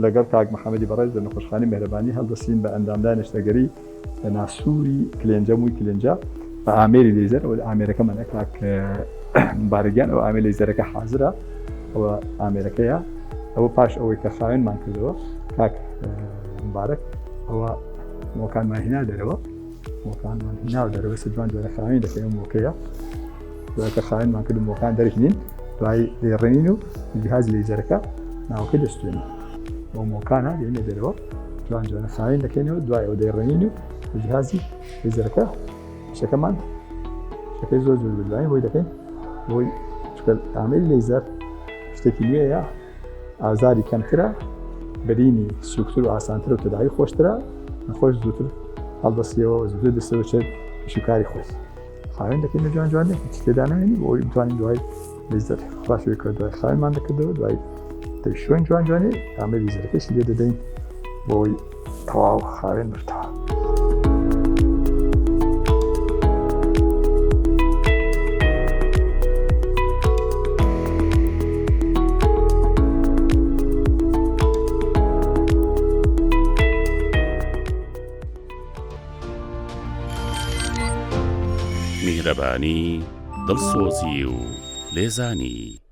لەگەڵ کاک محەممەدی بەڕێز لە نەخۆشخانەی میهرەبانی هەڵدەستین بە ئەندامدانی شتەگەری لە ناسووری کلێنجە مووی کلێنجە بە ئامێری لێزەر ئەو ئامێرەکەمانە کاک مبارەکیان ئەو ئامێ لێزەرەکە حازرە ئەوە ئامێرەکەیە ئەوە پاش ئەوەی کە خاوێنمان کردەوە کاک مبارەک ئەوە مۆکانمان هێنا دەرەوە مۆکانمان هێناوە دەرەوە جوان جوانە خاوێن دەکەین مۆکەیە دوایکە خاوێنمان کرد مۆکان دەرهێنین دوای دێڕێنین و جیهاز لێزەرەکە ناوەکە دەستوێنین بۆ مۆکانە دێنێ دەرەوە جوان جوانە خاوێن دەکەینەوە دوای ئەو دەیڕێنین و جیهازی لێزەرەکە شەکەمان شەکەی زۆر زۆر دوای بۆی دەکەین بۆی ئامێری لێزەر شتێکی نوێیە ئازاری کەمترە بەرینی سوکتر و ئاسانترە و تەداوی خۆشترە نەخۆش زووتر هەڵدەستیەوە زووتر دەستەوە چێت شکاری خۆی خاوێن دەکەین لە جوان جوانێ تێدا نەوێنی بۆی بتوانین دوای لێزەر باشوی کە دوای خاوێنمان دەکردەوە دوای شوێن جوان جوانێ ئامێری لێزەرەکەشی لێ دەدەین بۆی تەواو خاوێن مرتەوە. میهرەبانی دڵسۆزی و لێزانی